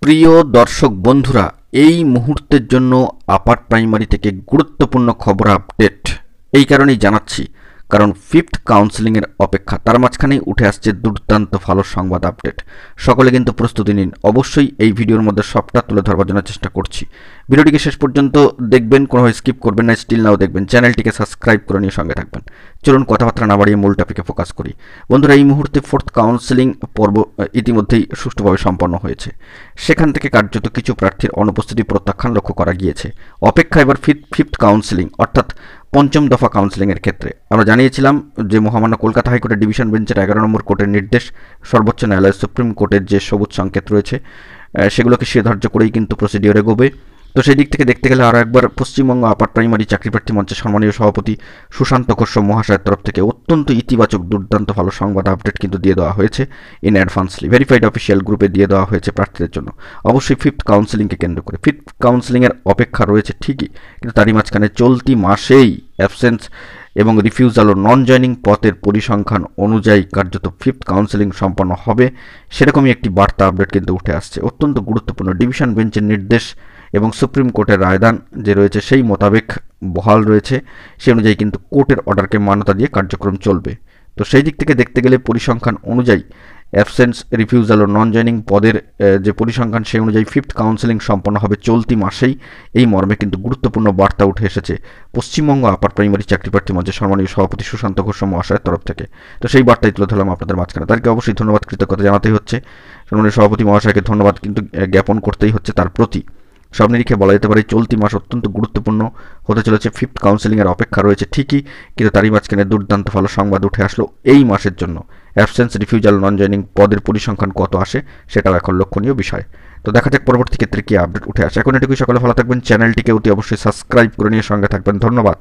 প্রিয় দর্শক বন্ধুরা, এই মুহূর্তের জন্য আপার প্রাইমারি থেকে গুরুত্বপূর্ণ খবর আপডেট এই কারণেই জানাচ্ছি, কারণ ফিফথ কাউন্সেলিংয়ের অপেক্ষা, তার মাঝখানেই উঠে আসছে দুর্দান্ত ভালো সংবাদ আপডেট। সকলে কিন্তু প্রস্তুতি নিন। অবশ্যই এই ভিডিওর মধ্যে সবটা তুলে ধরবার জন্য চেষ্টা করছি। ভিডিওটিকে শেষ পর্যন্ত দেখবেন, কোনোভাবে স্কিপ করবেন না, স্টিল নাও দেখবেন, চ্যানেলটিকে সাবস্ক্রাইব করে নিয়ে সঙ্গে থাকবেন। চলুন কথাবার্তা না বাড়িয়ে মূল টপিকে ফোকাস করি। বন্ধুরা, এই মুহূর্তে ফোর্থ কাউন্সেলিং পর্ব ইতিমধ্যেই সুষ্ঠুভাবে সম্পন্ন হয়েছে। সেখান থেকে কার্যত কিছু প্রার্থীর অনুপস্থিতি প্রত্যাখ্যান লক্ষ্য করা গিয়েছে। অপেক্ষা এবার ফিফথ কাউন্সেলিং অর্থাৎ পঞ্চম দফা কাউন্সেলিংয়ের ক্ষেত্রে। আমরা জানিয়েছিলাম যে মহামান্য কলকাতা হাইকোর্টের ডিভিশন বেঞ্চের 11 নম্বর কোর্টের নির্দেশ, সর্বোচ্চ ন্যায়ালয় সুপ্রিম কোর্টের যে সবুজ সংকেত রয়েছে সেগুলোকে শিরোধার্য করেই কিন্তু প্রসিডিওর এগোবে। তো সেই দিক থেকে দেখতে গেলে আরও একবার পশ্চিমবঙ্গ আপার প্রাইমারি চাকরি প্রার্থী মঞ্চের সম্মানীয় সভাপতি সুশান্ত ঘোষ মহাশয়ের তরফ থেকে অত্যন্ত ইতিবাচক দুর্দান্ত ভালো সংবাদ আপডেট কিন্তু দিয়ে দেওয়া হয়েছে। ইন অ্যাডভান্সলি ভেরিফাইড অফিসিয়াল গ্রুপে দিয়ে দেওয়া হয়েছে প্রার্থীদের জন্য, অবশ্যই ফিফথ কাউন্সেলিংকে কেন্দ্র করে। ফিফথ কাউন্সেলিংয়ের অপেক্ষা রয়েছে ঠিকই, কিন্তু তারই মাঝখানে চলতি মাসেই অ্যাবসেন্স এবং রিফিউজাল ও নন জয়নিং পথের পরিসংখ্যান অনুযায়ী কার্যত ফিফথ কাউন্সেলিং সম্পন্ন হবে, সেরকমই একটি বার্তা আপডেট কিন্তু উঠে আসছে। অত্যন্ত গুরুত্বপূর্ণ ডিভিশন বেঞ্চের নির্দেশ এবং সুপ্রিম কোর্টের রায়দান যে রয়েছে সেই মোতাবেক বহাল রয়েছে, সেই অনুযায়ী কিন্তু কোর্টের অর্ডারকে মান্যতা দিয়ে কার্যক্রম চলবে। তো সেই দিক থেকে দেখতে গেলে পরিসংখ্যান অনুযায়ী অ্যাবসেন্স, রিফিউজাল ও নন জয়নিং পদের যে পরিসংখ্যান সেই অনুযায়ী ফিফথ কাউন্সেলিং সম্পন্ন হবে চলতি মাসেই, এই মর্মে কিন্তু গুরুত্বপূর্ণ বার্তা উঠে এসেছে পশ্চিমবঙ্গ আপার প্রাইমারি চাকরি প্রার্থী মঞ্চের সম্মানীয় সভাপতি সুশান্ত ঘোষ মহাশয়ের তরফ থেকে। তো সেই বার্তাই তুলে ধরলাম আপনাদের মাঝখানে। তাদেরকে অবশ্যই ধন্যবাদ, কৃতজ্ঞতা জানাতেই হচ্ছে। সম্মানীয় সভাপতি মহাশয়কে ধন্যবাদ কিন্তু জ্ঞাপন করতেই হচ্ছে তার প্রতি। সব নিরিখে বলা যেতে পারে চলতি মাস অত্যন্ত গুরুত্বপূর্ণ হতে চলেছে। ফিফথ কাউন্সেলিংয়ের অপেক্ষা রয়েছে ঠিকই, কিন্তু তারই মাঝখানে দুর্দান্ত ভালো সংবাদ উঠে আসলো এই মাসের জন্য। অ্যাবসেন্স, রিফিউজাল, নন জয়নিং পদের পরিসংখ্যান কত আসে সেটাও এখন লক্ষণীয় বিষয়। তো দেখা যাক পরবর্তী ক্ষেত্রে কি আপডেট উঠে আসে। এখন এটুকুই, সকলে ভালো থাকবেন, চ্যানেলটিকে অতি অবশ্যই সাবস্ক্রাইব করে নিয়ে সঙ্গে থাকবেন। ধন্যবাদ।